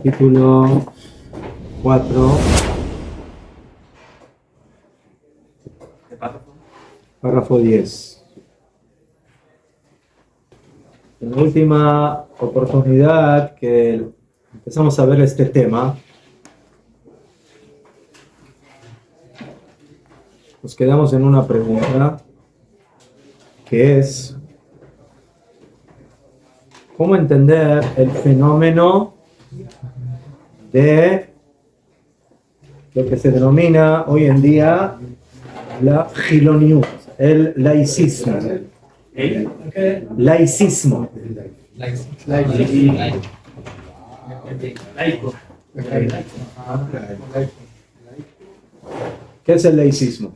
capítulo 4, párrafo 10. En la última oportunidad que empezamos a ver este tema, nos quedamos en una pregunta que es: ¿cómo entender el fenómeno de lo que se denomina hoy en día la Giloniut, el laicismo? Laicismo. ¿Qué es el laicismo?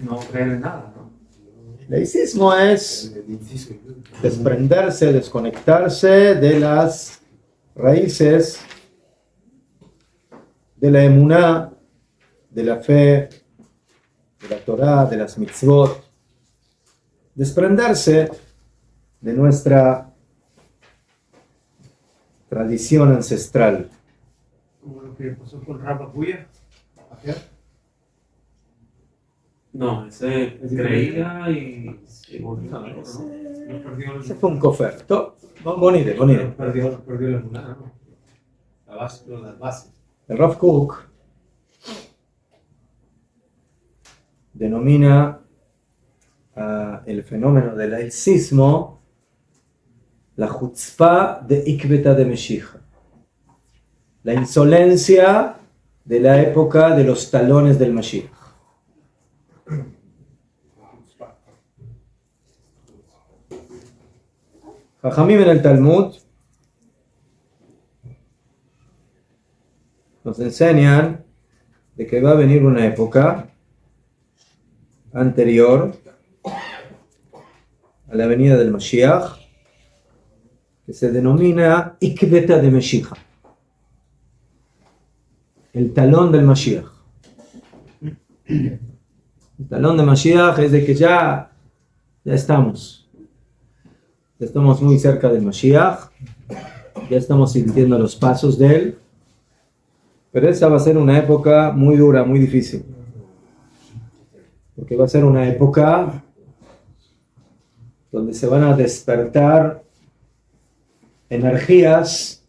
No creer en nada, ¿no? Laicismo es desprenderse, desconectarse de las raíces de la emuná, de la fe, de la Torá, de las mitzvot, desprenderse de nuestra tradición ancestral. Como lo que pasó con Rafa Puya. No, ese creía y Ese fue un cofer. Bonito. Perdió la emuná, ¿no? Las bases. El Rav Kook denomina el fenómeno del laicismo la chutzpah de Ikbeta de Meshicha, la insolencia de la época de los talones del Mashiach. Jajamim en el Talmud nos enseñan de que va a venir una época anterior a la venida del Mashiach que se denomina Ikbeta de Meshicha, el talón del Mashiach. El talón de Mashiach es de que ya estamos muy cerca del Mashiach, ya estamos sintiendo los pasos de él, pero esa va a ser una época muy dura, muy difícil, porque va a ser una época donde se van a despertar energías,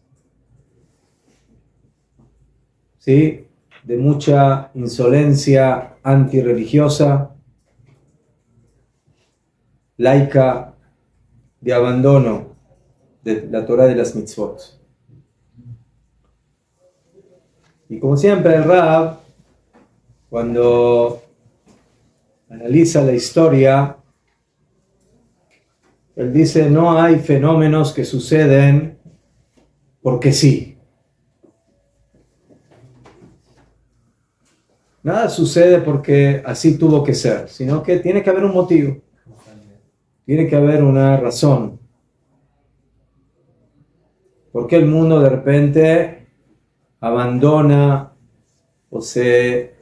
¿sí?, de mucha insolencia antirreligiosa, laica, de abandono de la Torá de las mitzvot. Y como siempre el Rab, cuando analiza la historia, él dice: no hay fenómenos que suceden porque sí. Nada sucede porque así tuvo que ser, sino que tiene que haber un motivo. Tiene que haber una razón. ¿Por qué el mundo de repente abandona o se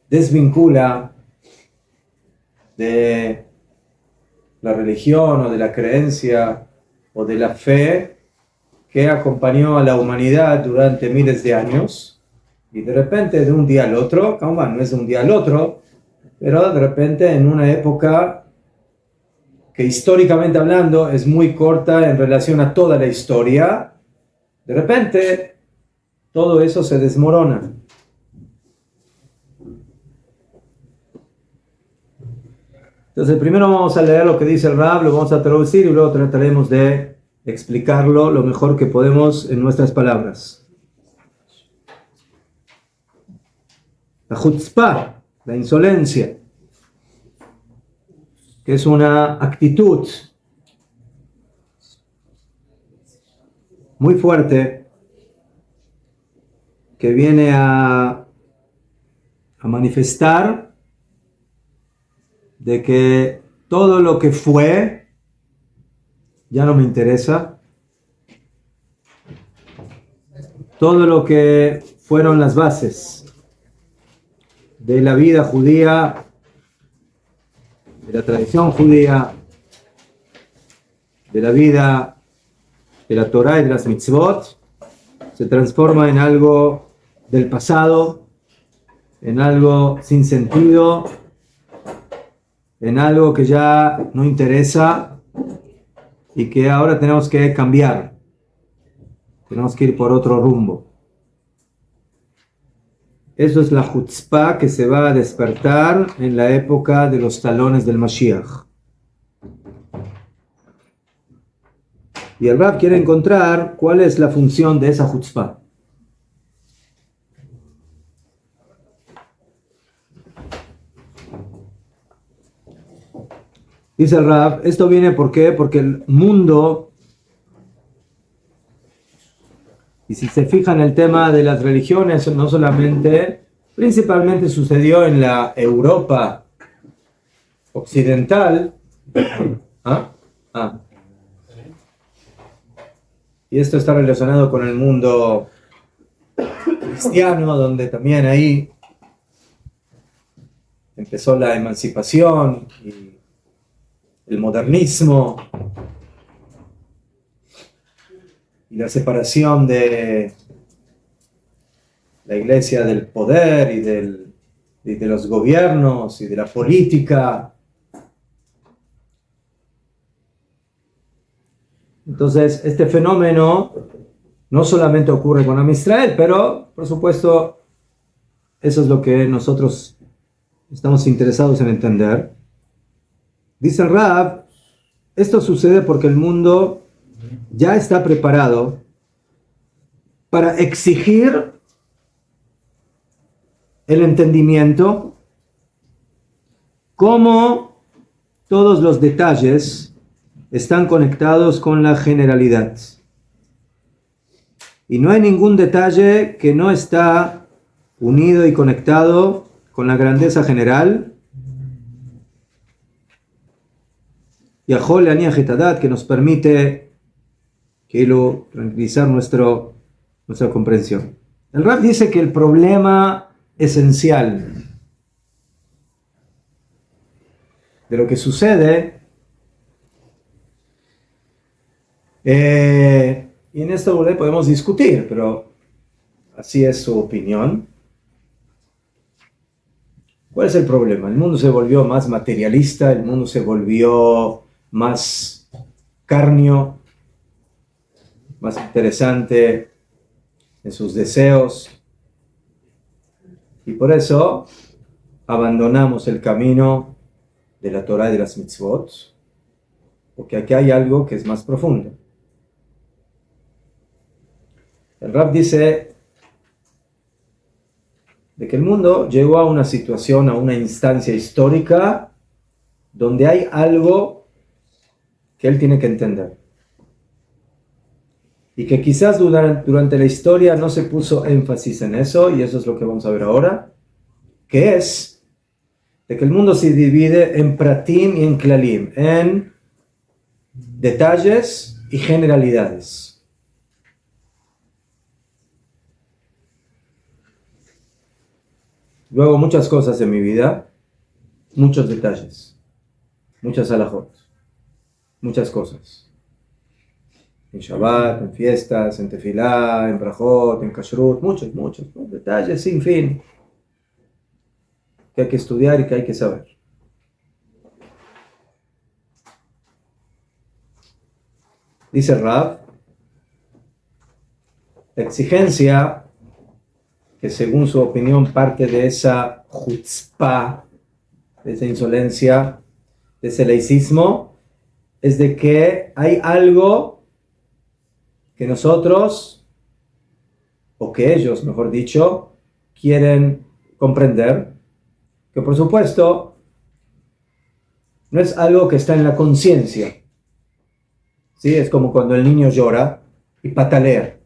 desvincula de la religión o de la creencia o de la fe que acompañó a la humanidad durante miles de años, y de repente de un día al otro, no es de un día al otro, pero de repente en una época que históricamente hablando es muy corta en relación a toda la historia, de repente todo eso se desmorona. Entonces primero vamos a leer lo que dice el Rab, lo vamos a traducir y luego trataremos de explicarlo lo mejor que podemos en nuestras palabras. La chutzpah, la insolencia, que es una actitud muy fuerte que viene a manifestar de que todo lo que fue ya no me interesa, todo lo que fueron las bases de la vida judía, de la tradición judía, de la vida de la Torah y de las mitzvot se transforma en algo del pasado, en algo sin sentido, en algo que ya no interesa y que ahora tenemos que cambiar. Tenemos que ir por otro rumbo. Eso es la chutzpah que se va a despertar en la época de los talones del Mashiach. Y el Rab quiere encontrar cuál es la función de esa chutzpah. Dice el Rab, esto viene ¿por qué? Porque el mundo, y si se fijan en el tema de las religiones, no solamente, principalmente sucedió en la Europa occidental. Y esto está relacionado con el mundo cristiano, donde también ahí empezó la emancipación y el modernismo y la separación de la iglesia del poder y de los gobiernos y de la política. Entonces, este fenómeno no solamente ocurre con Am Israel, pero, por supuesto, eso es lo que nosotros estamos interesados en entender. Dice el Rab, esto sucede porque el mundo ya está preparado para exigir el entendimiento, cómo todos los detalles están conectados con la generalidad. Y no hay ningún detalle que no está unido y conectado con la grandeza general. Yahol Aniach et Hadat, que nos permite tranquilizar nuestra comprensión. El Rab dice que el problema esencial de lo que sucede, y en esto podemos discutir, pero así es su opinión. ¿Cuál es el problema? El mundo se volvió más materialista, el mundo se volvió más carnio, más interesante en sus deseos, y por eso abandonamos el camino de la Torah y de las mitzvot, porque aquí hay algo que es más profundo. El Rab dice de que el mundo llegó a una situación, a una instancia histórica donde hay algo que él tiene que entender. Y que quizás durante la historia no se puso énfasis en eso, y eso es lo que vamos a ver ahora, que es de que el mundo se divide en pratim y en klalim, en detalles y generalidades. Luego muchas cosas en mi vida, muchos detalles, muchas halajot, muchas cosas. En Shabbat, en fiestas, en tefilá, en brajot, en kashrut, muchos detalles sin fin que hay que estudiar y que hay que saber. Dice Rab, la exigencia que según su opinión parte de esa chutzpah, de esa insolencia, de ese laicismo, es de que hay algo que nosotros, o que ellos, mejor dicho, quieren comprender, que por supuesto no es algo que está en la conciencia. ¿Sí? Es como cuando el niño llora y patalea.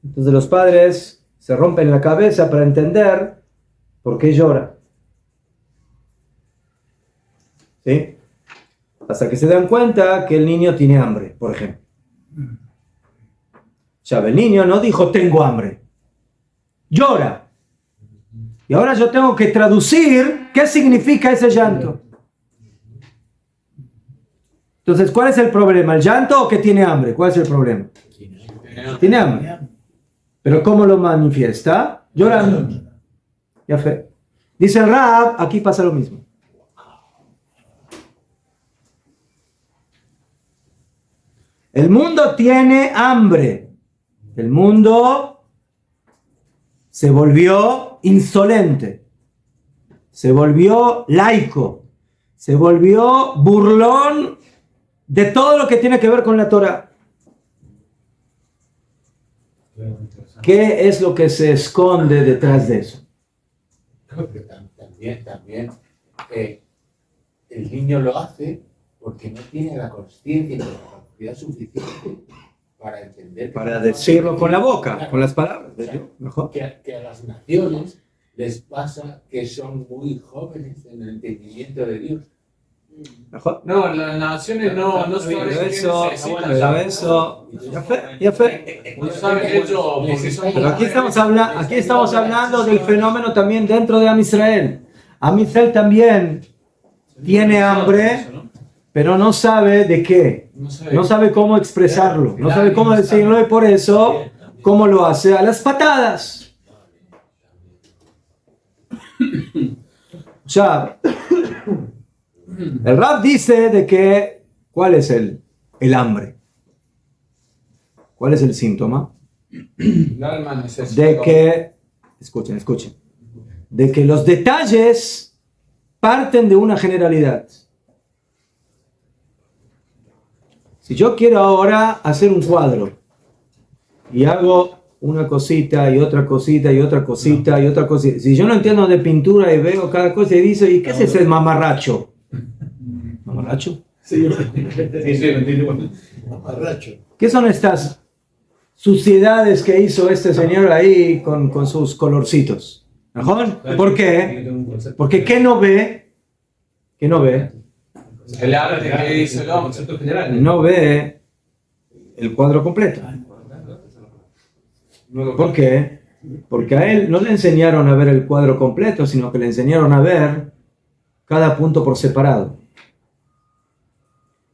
Entonces los padres se rompen la cabeza para entender por qué llora. ¿Sí? Hasta que se dan cuenta que el niño tiene hambre, por ejemplo. Ya, el niño no dijo tengo hambre, llora. Y ahora yo tengo que traducir qué significa ese llanto. Entonces, ¿cuál es el problema? ¿El llanto o que tiene hambre? ¿Cuál es el problema? Tiene hambre. ¿Pero cómo lo manifiesta? Llorando. Ya fe. Dice el Rab, aquí pasa lo mismo. El mundo tiene hambre. El mundo se volvió insolente. Se volvió laico. Se volvió burlón de todo lo que tiene que ver con la Torah. ¿Qué es lo que se esconde detrás de eso? También el niño lo hace porque no tiene la consciencia y la capacidad suficiente para entender. Para decirlo con la boca, con las palabras. O sea, mejor. Que a las naciones les pasa que son muy jóvenes en el entendimiento de Dios. Mejor. No, las naciones no saben qué necesitan. Pero eso, ya fe. No saben hecho porque son. Pero aquí estamos hablando del fenómeno también dentro de Am Israel. Am Israel también tiene hambre, pero no sabe de qué. No sabe cómo expresarlo, no sabe cómo decirlo, y por eso, ¿cómo lo hace? A las patadas. O sea, el Rab dice de que, ¿cuál es el hambre? ¿Cuál es el síntoma? De que, escuchen, de que los detalles parten de una generalidad. Si yo quiero ahora hacer un cuadro y hago una cosita y otra cosita y otra cosita y otra cosita, si yo no entiendo de pintura y veo cada cosa y dice, ¿y qué es ese mamarracho? ¿Mamarracho? Sí, lo entiendo. Mamarracho. ¿Qué son estas suciedades que hizo este señor ahí con sus colorcitos? ¿Mejor? ¿Por qué? Porque ¿qué no ve? ¿Qué no ve? El arte que hizo el concepto general. No ve el cuadro completo. ¿Por qué? Porque a él no le enseñaron a ver el cuadro completo, sino que le enseñaron a ver cada punto por separado.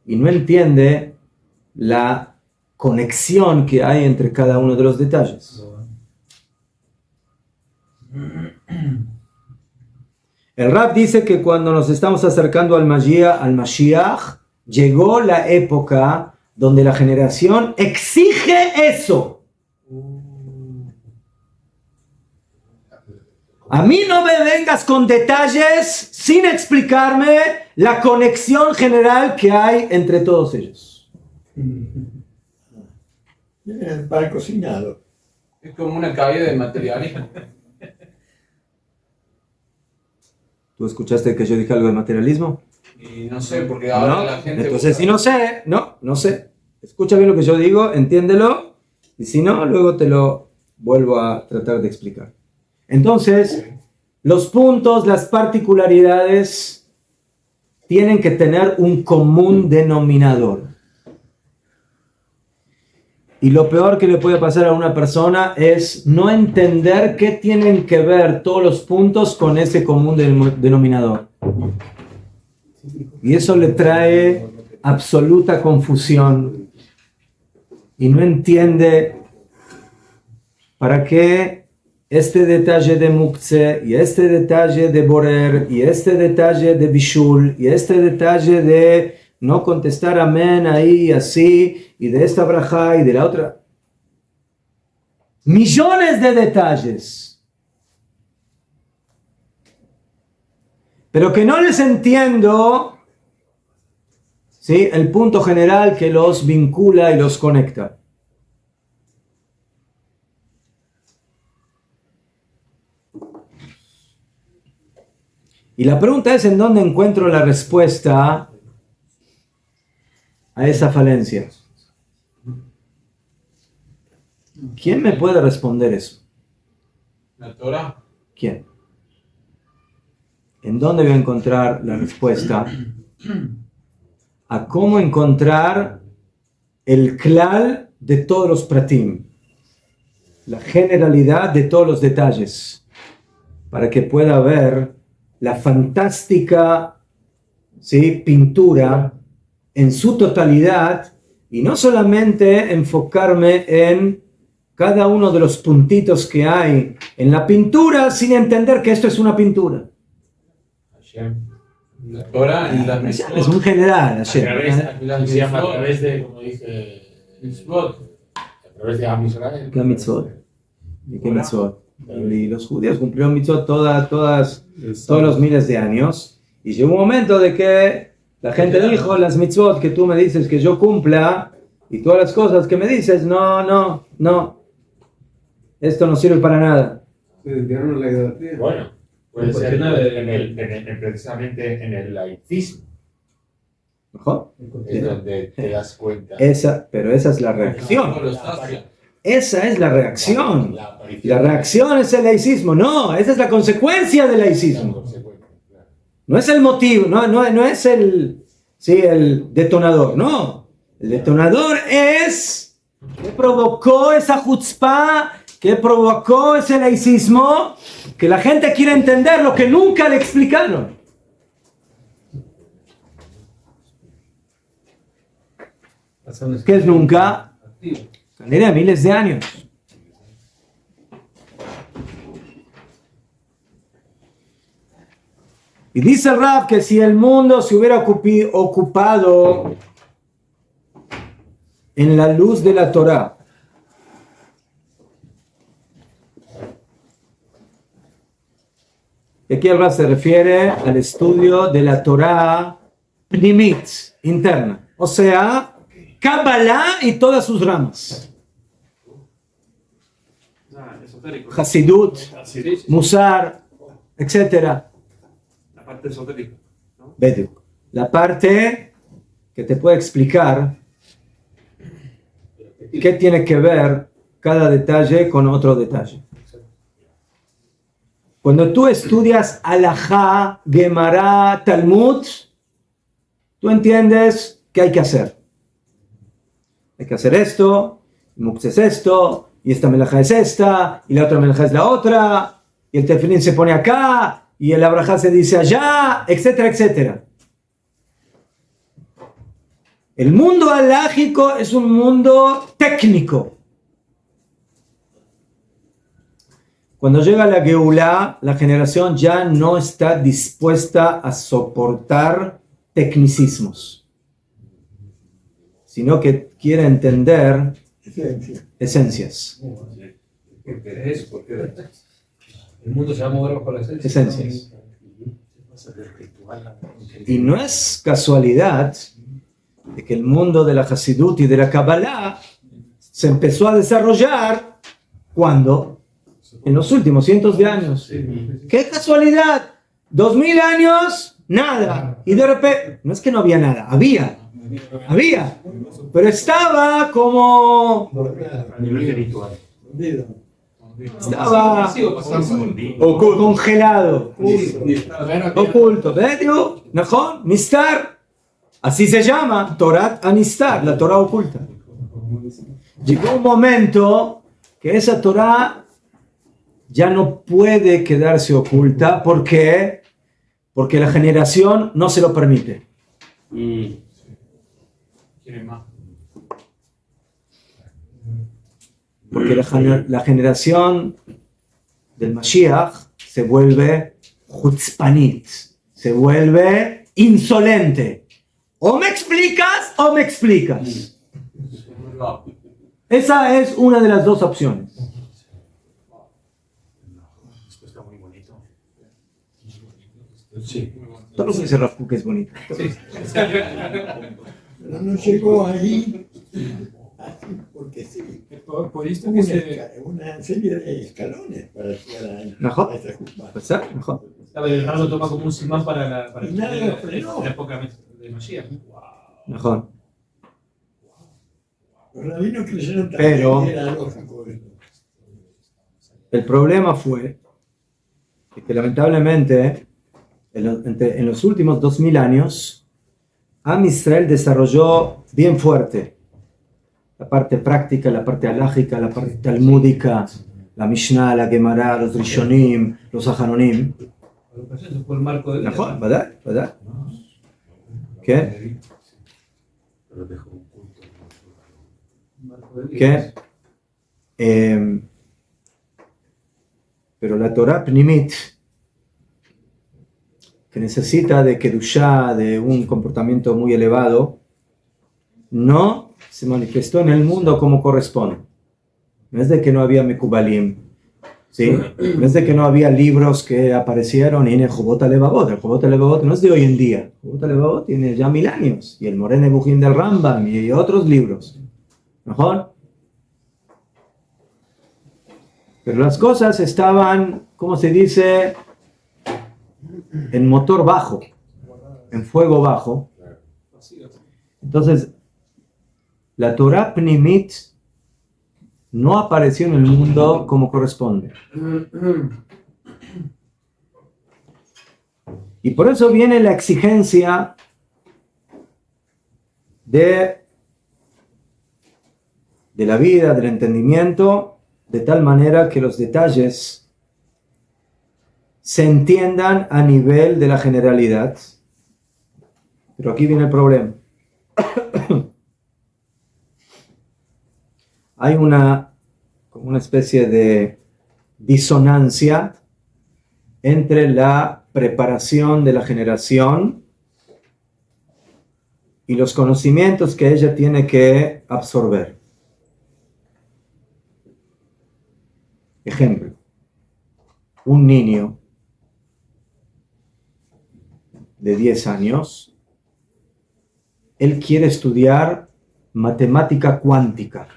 Y no entiende la conexión que hay entre cada uno de los detalles. El Rab dice que cuando nos estamos acercando al Mashiach, llegó la época donde la generación exige eso. A mí no me vengas con detalles sin explicarme la conexión general que hay entre todos ellos. El pan cocinado. Es como una caída de materialismo. ¿Tú escuchaste que yo dije algo de materialismo? Y no sé, porque ahora No, la gente. entonces si no sé, no sé. Escucha bien lo que yo digo, entiéndelo, y si no, luego te lo vuelvo a tratar de explicar. Entonces, los puntos, las particularidades, tienen que tener un común denominador. Y lo peor que le puede pasar a una persona es no entender qué tienen que ver todos los puntos con ese común denominador. Y eso le trae absoluta confusión. Y no entiende para qué este detalle de Muktzeh, y este detalle de Borer, y este detalle de Bishul, y este detalle de no contestar amén ahí así, y de esta brajá y de la otra. Millones de detalles. Pero que no les entiendo, ¿sí?, el punto general que los vincula y los conecta. Y la pregunta es, ¿en dónde encuentro la respuesta a esa falencia? ¿Quién me puede responder eso? ¿La Torah? ¿Quién? ¿En dónde voy a encontrar la respuesta a cómo encontrar el klal de todos los pratim? La generalidad de todos los detalles, para que pueda ver la fantástica, ¿sí?, pintura en su totalidad y no solamente enfocarme en cada uno de los puntitos que hay en la pintura sin entender que esto es una pintura. La Torah y las Es mitzvot. un general, A Hashem. través de, como dice, a través de Am Israel. ¿Qué mitzvot? ¿Y qué mitzvot? Y los judíos cumplieron mitzvot todos los miles de años. Y llegó un momento de que la gente dijo, las mitzvot que tú me dices que yo cumpla y todas las cosas que me dices, no. Esto no sirve para nada. Se dedicaron a la idolatría. Bueno, puede ser precisamente en el laicismo, ¿Mejor? es donde te das cuenta. Pero esa es la reacción. Esa es la reacción. La reacción es el laicismo. No, esa es la consecuencia del laicismo. No es el motivo, no es el detonador, no. El detonador es que provocó esa chutzpah, que provocó ese laicismo, que la gente quiere entender lo que nunca le explicaron. ¿Qué es nunca? Calera, miles de años. Y dice el Rab que si el mundo se hubiera ocupado en la luz de la Torah, y aquí el Rab se refiere al estudio de la Torah pnimit, interna, o sea, Kabbalah y todas sus ramas. Hasidut, Musar, etc. La parte esotérica, ¿no? La parte que te puede explicar qué tiene que ver cada detalle con otro detalle. Cuando tú estudias Halajá, Gemara, Talmud, tú entiendes qué hay que hacer. Hay que hacer esto, Muktzah es esto, y esta melajá es esta, y la otra melajá es la otra, y el tefilín se pone acá, y el abrajá se dice allá, etcétera, etcétera. El mundo halájico es un mundo técnico. Cuando llega la Geulá, la generación ya no está dispuesta a soportar tecnicismos, sino que quiere entender esencias. Porque el mundo se va a mover bajo la esencia. Esencias. Y no es casualidad de que el mundo de la Hasidut y de la Kabbalah se empezó a desarrollar cuando en los últimos cientos de años. ¡Qué casualidad! 2000 años, nada. Y de repente, no es que no había nada, había. Pero estaba como... Estaba congelado, oculto. ¿No? Nistar. Así se llama, Torat Anistar, la Torah oculta. Llegó un momento que esa Torah ya no puede quedarse oculta. ¿Por qué? Porque la generación no se lo permite. Porque la generación del Mashiach se vuelve chutzpanit, se vuelve insolente. O me explicas o me explicas. Esa es una de las dos opciones. Esto está muy bonito. Sí. Todo lo que dice Rav Kook es bonito. Pero no llegó ahí así porque sí. Por esto que se... Una serie de escalones para llegar Mejor. a esa culpa. Mejor. El Rab lo toma como un simán para Y nadie lo frenó. la época de Mashiach. Mejor. Los rabinos creyeron Pero- también que era lógico esto. El problema fue que lamentablemente en los últimos 2000 años Am Israel desarrolló bien fuerte la parte práctica, la parte halágica, la parte talmúdica, la Mishnah, la Gemara, los Rishonim, los Aharonim. Eso fue el marco de... ¿Verdad? ¿Qué? Pero dejó un punto. ¿Qué? Pero la Torah Pnimit, que necesita de Kedushá, de un comportamiento muy elevado, no se manifestó en el mundo como corresponde. No es de que no había Mekubalim, ¿sí? No es de que no había libros que aparecieron en el Jobot HaLevavot. El Jobot HaLevavot no es de hoy en día. El Jobot HaLevavot tiene ya 1000 años. Y el Moreh Nebuchim del Rambam y otros libros. ¿Mejor? Pero las cosas estaban, ¿cómo se dice? En motor bajo, en fuego bajo. Entonces, la Torah Pnimit no apareció en el mundo como corresponde. Y por eso viene la exigencia de la vida, del entendimiento, de tal manera que los detalles se entiendan a nivel de la generalidad. Pero aquí viene el problema. Hay como una especie de disonancia entre la preparación de la generación y los conocimientos que ella tiene que absorber. Ejemplo, un niño de 10 años, él quiere estudiar matemática cuántica.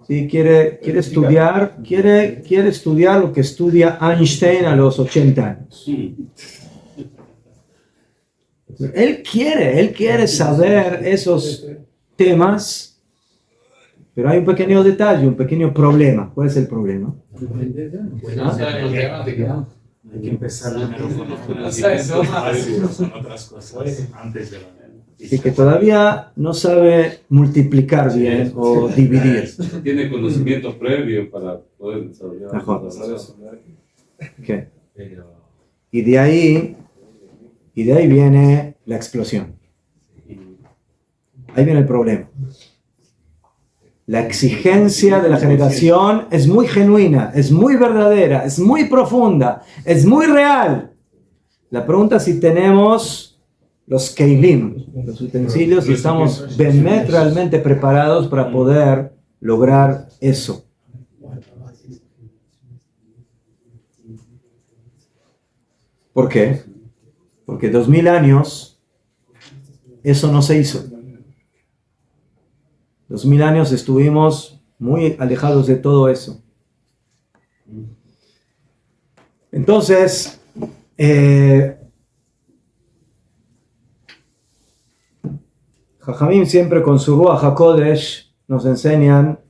Sí, quiere estudiar lo que estudia Einstein a los 80 años. Él quiere saber esos temas, pero hay un pequeño detalle, un pequeño problema. ¿Cuál es el problema? Hay que empezar primero con otras cosas antes de la nena. Y que todavía no sabe multiplicar bien o dividir. Tiene conocimiento previo para poder desarrollar. Mejor. Okay. Y de ahí viene la explosión. Ahí viene el problema. La exigencia de la generación es muy genuina, es muy verdadera, es muy profunda, es muy real. La pregunta es si tenemos los keilim, los utensilios, y estamos realmente preparados para poder lograr eso. ¿Por qué? Porque 2000 años eso no se hizo. 2000 años estuvimos muy alejados de todo eso. Entonces, Jajamim siempre con su Ruach HaKodesh nos enseñan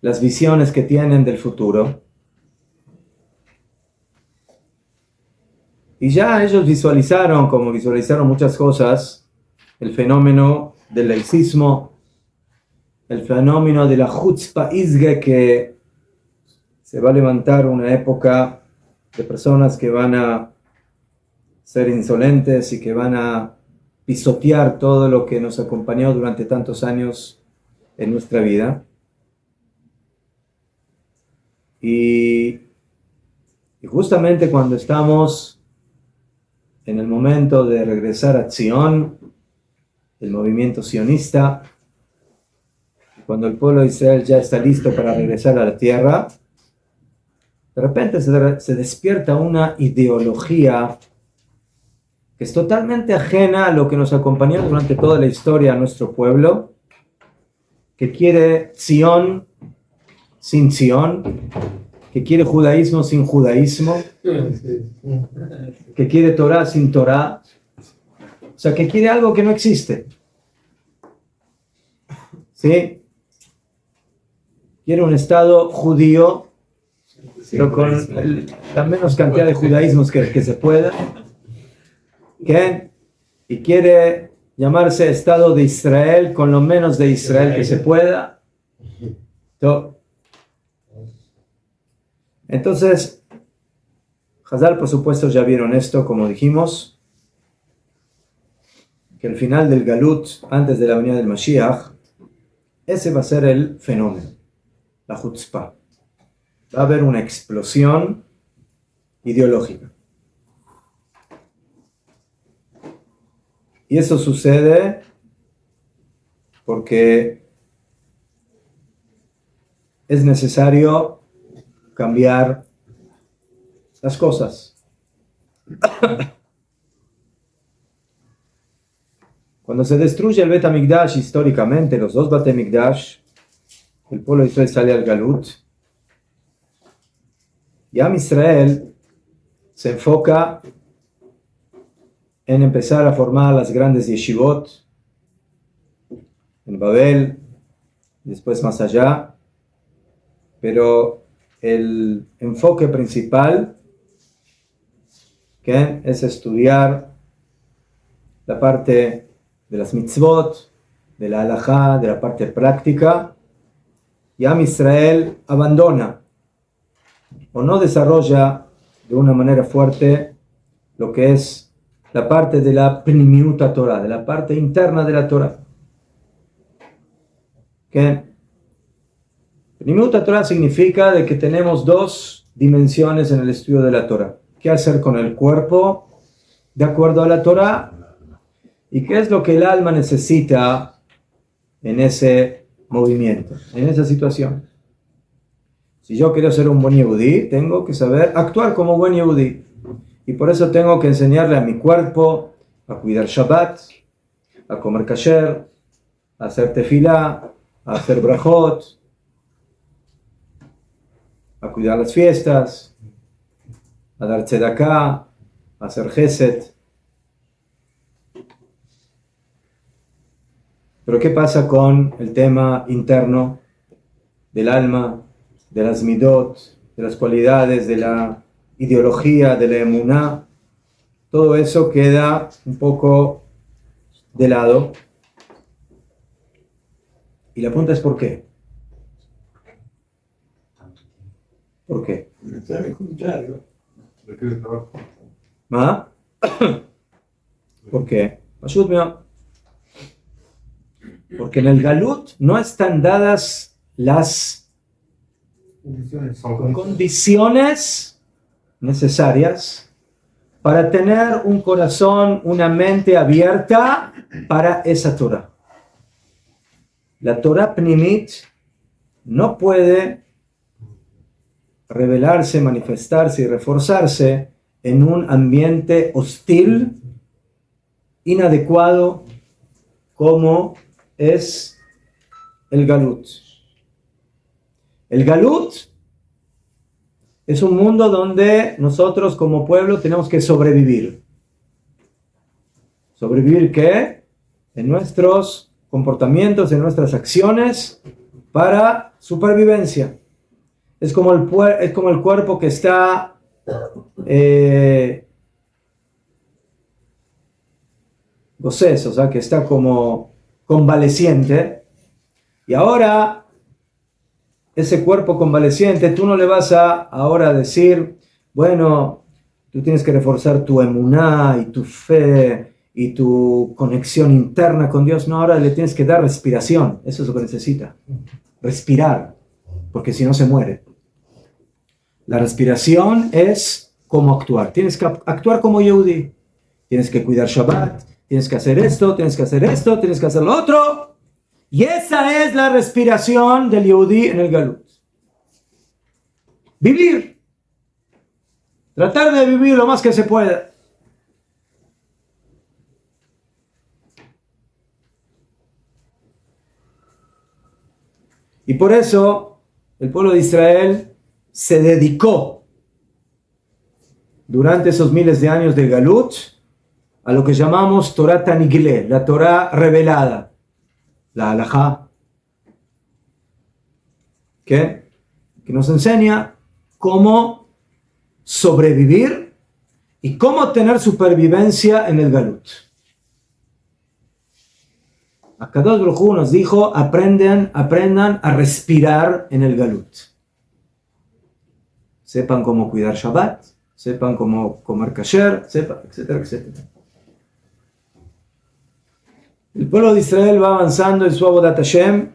las visiones que tienen del futuro. Y ya ellos visualizaron, como visualizaron muchas cosas, el fenómeno del laicismo, el fenómeno de la chutzpah izge, que se va a levantar una época de personas que van a ser insolentes y que van a pisotear todo lo que nos acompañó durante tantos años en nuestra vida. Y justamente cuando estamos en el momento de regresar a Zion, el movimiento sionista, cuando el pueblo de Israel ya está listo para regresar a la tierra, de repente se despierta una ideología que es totalmente ajena a lo que nos acompañó durante toda la historia a nuestro pueblo, que quiere Zion sin Zion, que quiere judaísmo sin judaísmo, que quiere Torah sin Torah, o sea, que quiere algo que no existe. ¿Sí? Quiere un Estado judío, pero con la menos cantidad de judaísmos que se pueda. ¿Qué? Y quiere llamarse Estado de Israel con lo menos de Israel que se pueda. Entonces, Hazal, por supuesto, ya vieron esto, como dijimos. que el final del Galut, antes de la venida del Mashiach, ese va a ser el fenómeno, la chutzpah. Va a haber una explosión ideológica. Y eso sucede porque es necesario cambiar las cosas. Cuando se destruye el Bet HaMikdash históricamente, los dos Bet HaMikdash, el pueblo de Israel sale al Galut, y Am Israel se enfoca en empezar a formar las grandes yeshivot en Babel, después más allá, pero el enfoque principal es estudiar la parte de las mitzvot, de la halajá, de la parte práctica, y Am Israel abandona o no desarrolla de una manera fuerte lo que es la parte de la Pnimiut Torah, de la parte interna de la Torah. ¿Qué? Pnimiut Torah significa de que tenemos dos dimensiones en el estudio de la Torah. ¿Qué hacer con el cuerpo de acuerdo a la Torah? ¿Y qué es lo que el alma necesita en ese movimiento, en esa situación? Si yo quiero ser un buen yehudí, tengo que saber actuar como buen yehudí. Y por eso tengo que enseñarle a mi cuerpo a cuidar Shabbat, a comer kasher, a hacer tefilá, a hacer brajot, a cuidar las fiestas, a dar tzedakah, a hacer gesed. Pero ¿qué pasa con el tema interno del alma, de las midot, de las cualidades, de la ideología, de la emuná? Todo eso queda un poco de lado. Y la pregunta es ¿por qué? ¿Por qué? ¿Ah? ¿Por qué? Ayúdame. Porque en el Galut no están dadas las condiciones necesarias para tener un corazón, una mente abierta para esa Torah. La Torah Pnimit no puede revelarse, manifestarse y reforzarse en un ambiente hostil, inadecuado, como es el Galut. El Galut es un mundo donde nosotros como pueblo tenemos que sobrevivir. ¿Sobrevivir qué? En nuestros comportamientos, en nuestras acciones para supervivencia. Es como el cuerpo que está gocés, o sea, que está como convaleciente, y ahora ese cuerpo convaleciente, tú no le vas a ahora decir, bueno, tú tienes que reforzar tu emuná y tu fe y tu conexión interna con Dios. No, ahora le tienes que dar respiración. Eso es lo que necesita, respirar, porque si no se muere. La respiración es cómo actuar. Tienes que actuar como Yehudi. Tienes que cuidar Shabbat, tienes que hacer esto, tienes que hacer esto, tienes que hacer lo otro. Y esa es la respiración del Yehudi en el Galut. Vivir. Tratar de vivir lo más que se pueda. Y por eso el pueblo de Israel se dedicó durante esos miles de años de Galut a lo que llamamos Torah Tanigle, la Torah revelada, la halajá, que nos enseña cómo sobrevivir y cómo tener supervivencia en el Galut. Akadosh Baruj Hu nos dijo, aprendan a respirar en el Galut. Sepan cómo cuidar Shabbat, sepan cómo comer kasher, sepan, etcétera, etcétera. El pueblo de Israel va avanzando en su Avodat Hashem,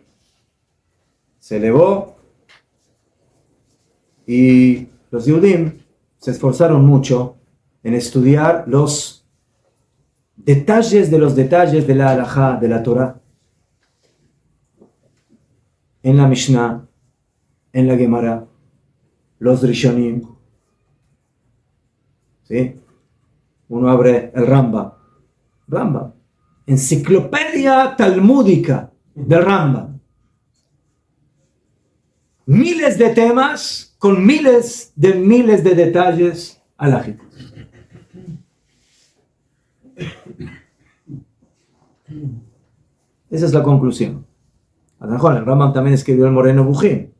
se elevó, y los Yehudim se esforzaron mucho en estudiar los detalles de la Halajá, de la Torah, en la Mishnah, en la Gemara, los Rishonim. ¿Sí? Uno abre el Rambam, enciclopedia talmúdica del Rambam. Miles de temas con miles de detalles halajicos. Esa es la conclusión. El Rambam también escribió el Moreno Bujín.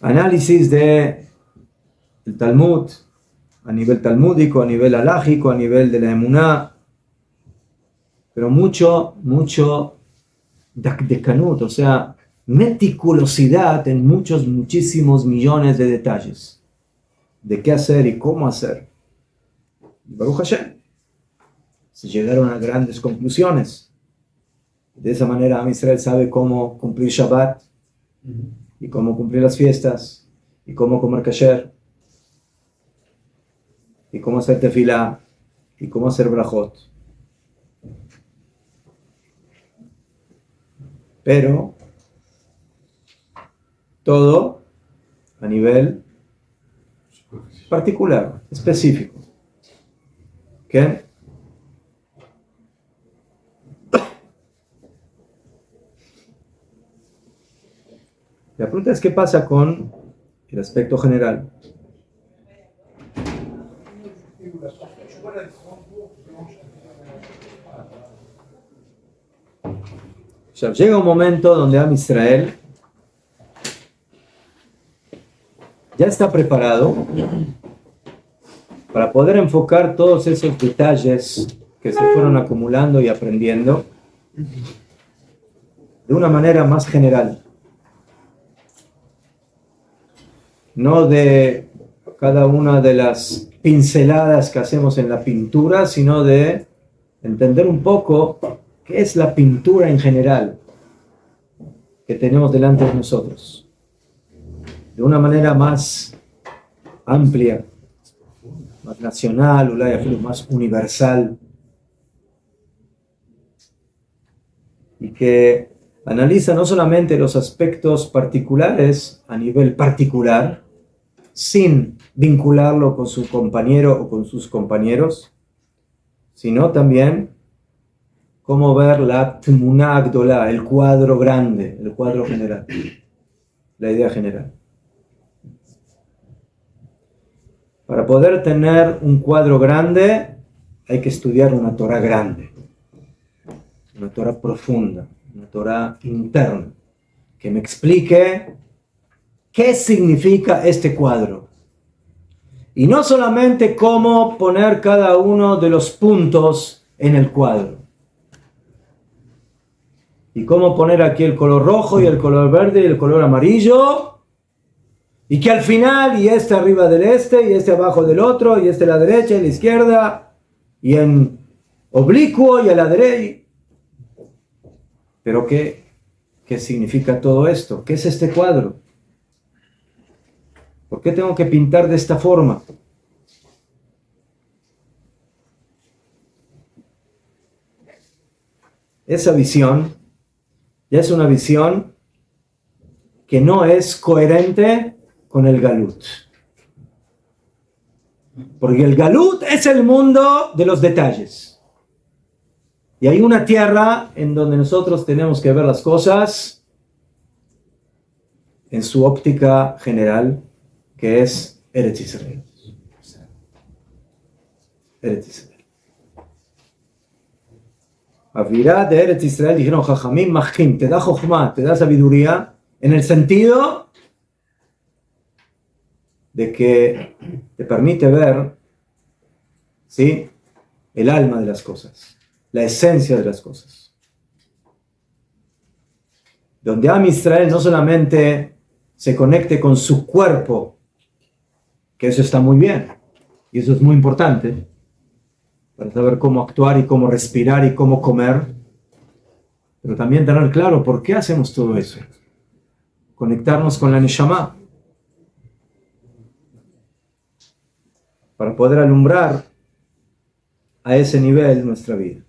Análisis de el Talmud a nivel talmúdico, a nivel halájico, a nivel de la emuná, pero mucho dakdekanut, o sea, meticulosidad en muchísimos millones de detalles de qué hacer y cómo hacer. Baruch Hashem, se llegaron a grandes conclusiones. De esa manera Am Israel sabe cómo cumplir Shabbat, y cómo cumplir las fiestas, y cómo comer kasher, y cómo hacer tefilá, y cómo hacer brajot. Pero todo a nivel particular, específico. ¿Qué? La pregunta es: ¿qué pasa con el aspecto general? O sea, llega un momento donde Am Israel ya está preparado para poder enfocar todos esos detalles que se fueron acumulando y aprendiendo de una manera más general. No de cada una de las pinceladas que hacemos en la pintura, sino de entender un poco qué es la pintura en general que tenemos delante de nosotros, de una manera más amplia, más nacional, más universal, y que analiza no solamente los aspectos particulares a nivel particular, sin vincularlo con su compañero o con sus compañeros, sino también cómo ver la tmuna agdolá, el cuadro grande, el cuadro general, la idea general. Para poder tener un cuadro grande, hay que estudiar una Torah grande, una Torah profunda, una Torah interna, que me explique qué significa este cuadro. Y no solamente cómo poner cada uno de los puntos en el cuadro. Y cómo poner aquí el color rojo y el color verde y el color amarillo. Y que al final, y este arriba del este, y este abajo del otro, y este a la derecha y a la izquierda, y en oblicuo y a la derecha. Pero ¿qué significa todo esto? ¿Qué es este cuadro? ¿Por qué tengo que pintar de esta forma? Esa visión ya es una visión que no es coherente con el Galut. Porque el Galut es el mundo de los detalles. Y hay una tierra en donde nosotros tenemos que ver las cosas en su óptica general, que es Eretz Israel. Eretz Israel. Avirá de Eretz Israel, dijeron Jajamim Mahim, te da Jochma, te da sabiduría, en el sentido de que te permite ver, ¿sí?, el alma de las cosas, la esencia de las cosas. Donde Am Israel no solamente se conecte con su cuerpo, que eso está muy bien, y eso es muy importante, para saber cómo actuar y cómo respirar y cómo comer, pero también tener claro por qué hacemos todo eso. Conectarnos con la Neshama, para poder alumbrar a ese nivel nuestra vida.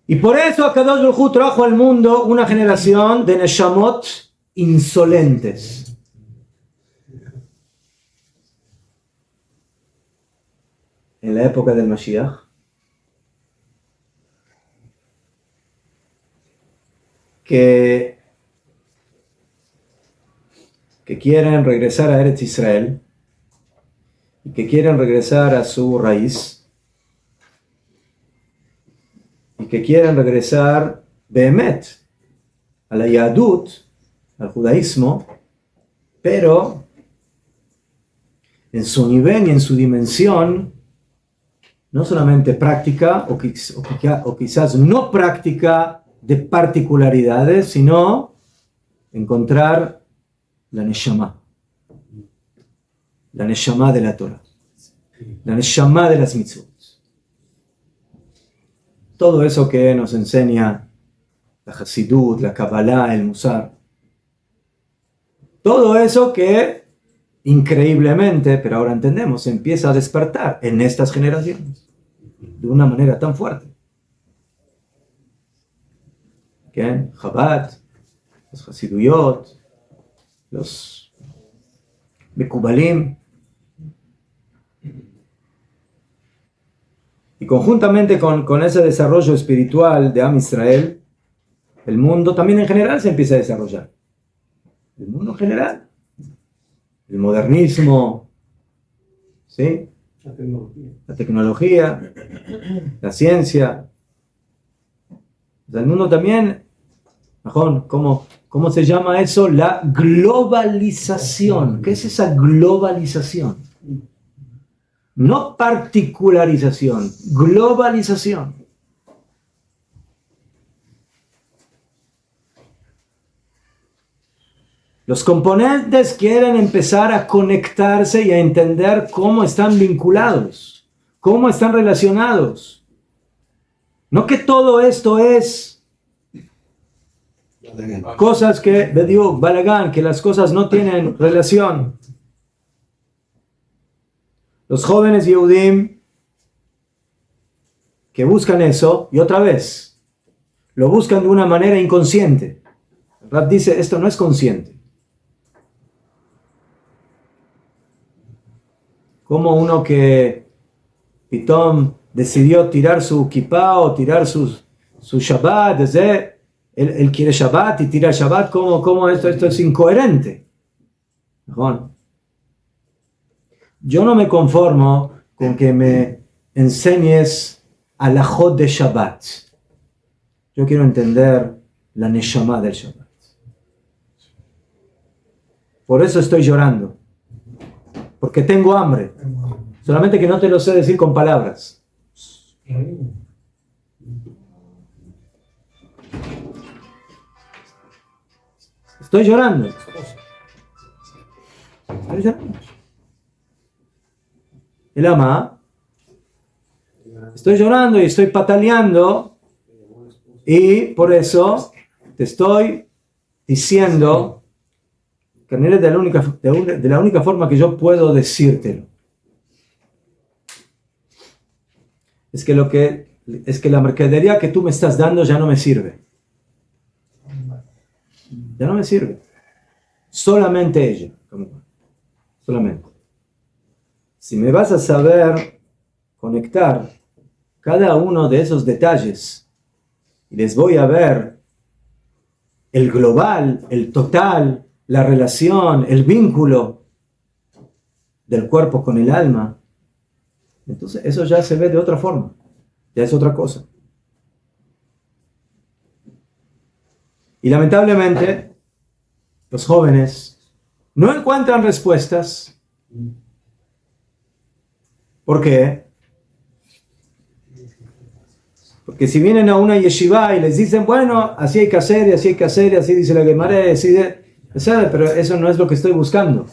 Y por eso Akadosh Baruj Hu trajo al mundo una generación de Neshamot insolentes. En la época del Mashiach, que quieren regresar a Eretz Israel y que quieren regresar a su raíz y que quieren regresar Behemet a la Yahadut, al judaísmo, pero en su nivel y en su dimensión, no solamente práctica o quizás no práctica de particularidades, sino encontrar la Neshama de la Torah, la Neshama de las mitzvot. Todo eso que nos enseña la Hasidut, la Kabbalah, el Musar. Todo eso que increíblemente, pero ahora entendemos, empieza a despertar en estas generaciones de una manera tan fuerte. ¿Qué? Chabad, los Hasiduyot, los Mekubalim. Y conjuntamente con ese desarrollo espiritual de Am Israel, el mundo también en general se empieza a desarrollar. El mundo en general. El modernismo, ¿sí? La tecnología, la ciencia. O sea, el mundo también, ¿cómo se llama eso? La globalización. ¿Qué es esa globalización? No particularización, globalización. Los componentes quieren empezar a conectarse y a entender cómo están vinculados, cómo están relacionados. No que todo esto es cosas que, digo, balagán, que las cosas no tienen relación. Los jóvenes Yehudim que buscan eso, y otra vez, lo buscan de una manera inconsciente. El Rab dice, esto no es consciente. Como uno que Pitom decidió tirar su kippah o tirar su Shabbat, él quiere Shabbat y tira Shabbat, ¿cómo esto es incoherente? ¿No? Yo no me conformo con que me enseñes alajot de Shabbat. Yo quiero entender la neshama del Shabbat. Por eso estoy llorando. Porque tengo hambre. Solamente que no te lo sé decir con palabras. Estoy llorando. Estoy llorando. El ama, estoy llorando y estoy pataleando y por eso te estoy diciendo que eres de la única forma que yo puedo decírtelo. Es que la mercadería que tú me estás dando ya no me sirve. Ya no me sirve. Solamente ella. Solamente. Si me vas a saber conectar cada uno de esos detalles y les voy a ver el global, el total, la relación, el vínculo del cuerpo con el alma, entonces eso ya se ve de otra forma, ya es otra cosa. Y lamentablemente los jóvenes no encuentran respuestas. ¿Por qué? Porque si vienen a una yeshiva y les dicen, bueno, así hay que hacer, y así hay que hacer, y así dice la Gemara, pero eso no es lo que estoy buscando.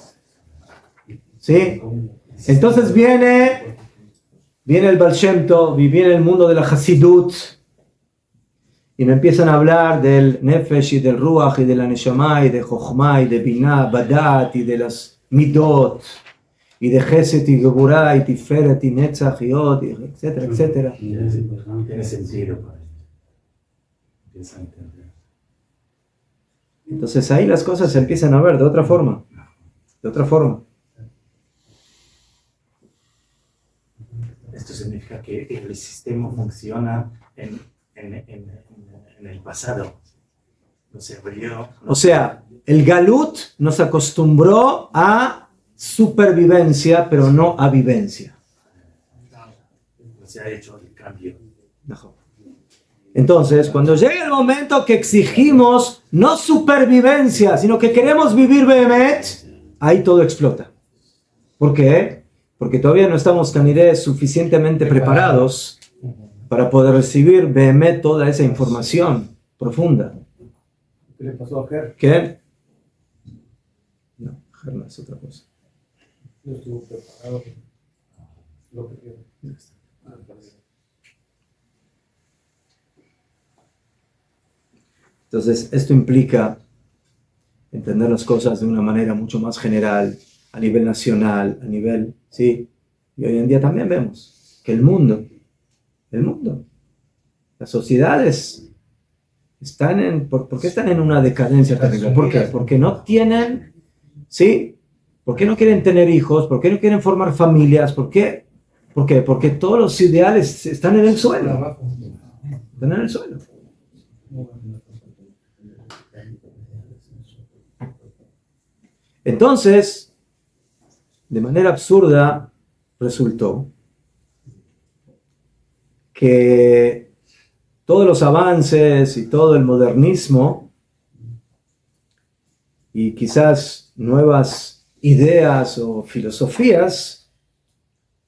¿Sí? Entonces viene el Baal Shem Tov y viene el mundo de la Hasidut y me empiezan a hablar del Nefesh y del Ruach y de la Neshama y de Chochma y de Binah, Badat y de las Midot y de Geset y Geburah y Tiferet y Netzach y Od, etcétera, etcétera. No tiene sentido para ellos. Empiezan a entender. Entonces ahí las cosas se empiezan a ver de otra forma. De otra forma. Esto significa que el sistema funciona en el pasado. No se abrió. O sea, el Galut nos acostumbró a supervivencia, pero no a vivencia. No se ha hecho el cambio. Entonces, cuando llega el momento que exigimos no supervivencia, sino que queremos vivir Behemet, ahí todo explota. ¿Por qué? Porque todavía no estamos canidés suficientemente preparados para poder recibir Behemet toda esa información profunda. ¿Qué le pasó a Ger? ¿Qué? No, Ger no es otra cosa. No estuvo preparado. Lo que quiero. Entonces, esto implica entender las cosas de una manera mucho más general, a nivel nacional, a nivel, ¿sí? Y hoy en día también vemos que el mundo, las sociedades están ¿por qué están en una decadencia terrible? ¿Por qué? Porque no tienen, ¿sí? ¿Por qué no quieren tener hijos? ¿Por qué no quieren formar familias? ¿Por qué? ¿Por qué? Porque todos los ideales están en el suelo. Están en el suelo. Entonces, de manera absurda, resultó que todos los avances y todo el modernismo y quizás nuevas ideas o filosofías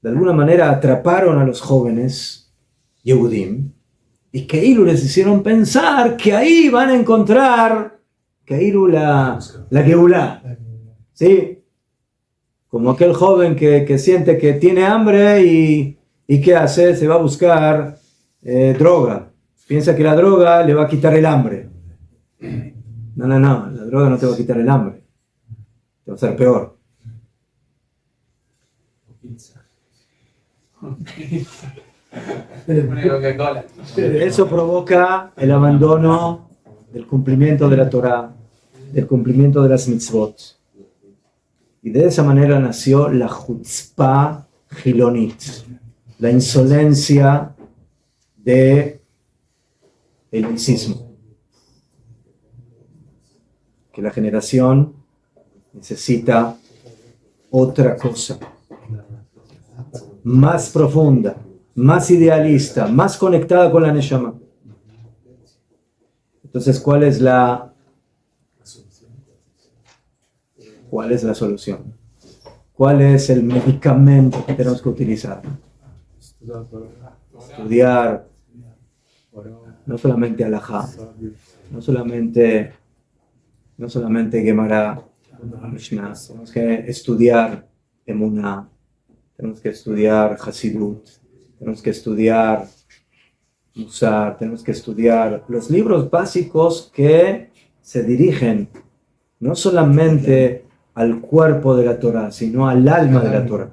de alguna manera atraparon a los jóvenes Yehudim y que les hicieron pensar que ahí van a encontrar la Geulah. ¿Sí? Como aquel joven que siente que tiene hambre y ¿qué hace? Se va a buscar droga. Piensa que la droga le va a quitar el hambre. No, la droga no te va a quitar el hambre. Te va a hacer peor. Eso provoca el abandono del cumplimiento de la Torah, del cumplimiento de las mitzvot. Y de esa manera nació la chutzpah gilonit, la insolencia del laicismo. Que la generación necesita otra cosa, más profunda, más idealista, más conectada con la Neshama. Entonces, ¿cuál es la solución? ¿Cuál es el medicamento que tenemos que utilizar? Estudiar no solamente Halajá, no solamente Gemara, Mishnah, tenemos que estudiar Emuná, tenemos que estudiar Hasidut, tenemos que estudiar Musar, tenemos que estudiar los libros básicos que se dirigen no solamente al cuerpo de la Torah, sino al alma de la Torah.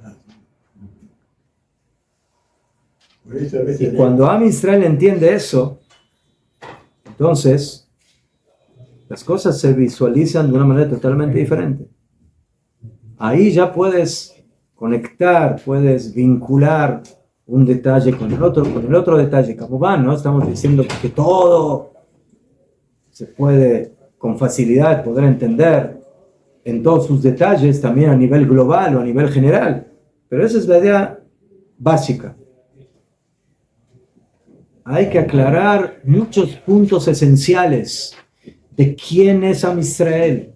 Y cuando Am Israel entiende eso, entonces las cosas se visualizan de una manera totalmente diferente. Ahí ya puedes conectar, puedes vincular un detalle con el otro detalle. Kamubán, ¿no? Estamos diciendo que todo se puede con facilidad poder entender en todos sus detalles, también a nivel global o a nivel general. Pero esa es la idea básica. Hay que aclarar muchos puntos esenciales de quién es Am Israel.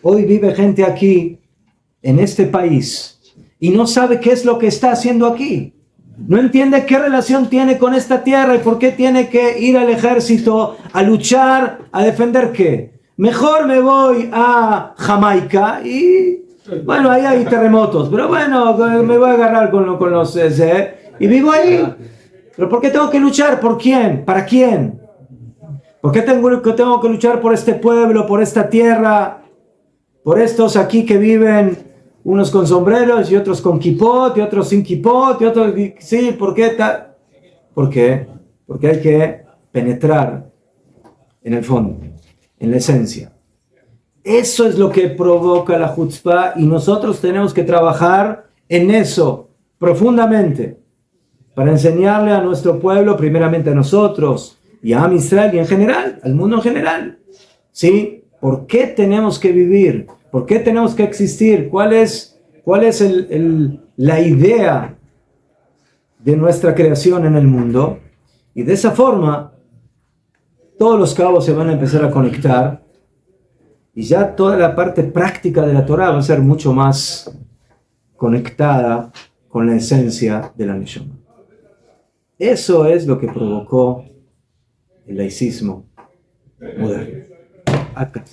Hoy vive gente aquí, en este país, y no sabe qué es lo que está haciendo aquí. No entiende qué relación tiene con esta tierra y por qué tiene que ir al ejército a luchar, a defender qué. Mejor me voy a Jamaica y Bueno, ahí hay terremotos, pero bueno, me voy a agarrar con los y vivo ahí. ¿Pero por qué tengo que luchar? ¿Por quién? ¿Para quién? ¿Por qué tengo que luchar por este pueblo, por esta tierra, por estos aquí que viven, unos con sombreros y otros con kipot y otros sin kipot y otros... Sí, ¿por qué tal? ¿Por qué? Porque hay que penetrar en el fondo, en la esencia. Eso es lo que provoca la chutzpah y nosotros tenemos que trabajar en eso profundamente para enseñarle a nuestro pueblo, primeramente a nosotros y a Am Israel y en general, al mundo en general. ¿Sí? ¿Por qué tenemos que vivir? ¿Por qué tenemos que existir? ¿Cuál es la idea de nuestra creación en el mundo? Y de esa forma, todos los cabos se van a empezar a conectar y ya toda la parte práctica de la Torah va a ser mucho más conectada con la esencia de la Neshama. Eso es lo que provocó el laicismo moderno. Acá.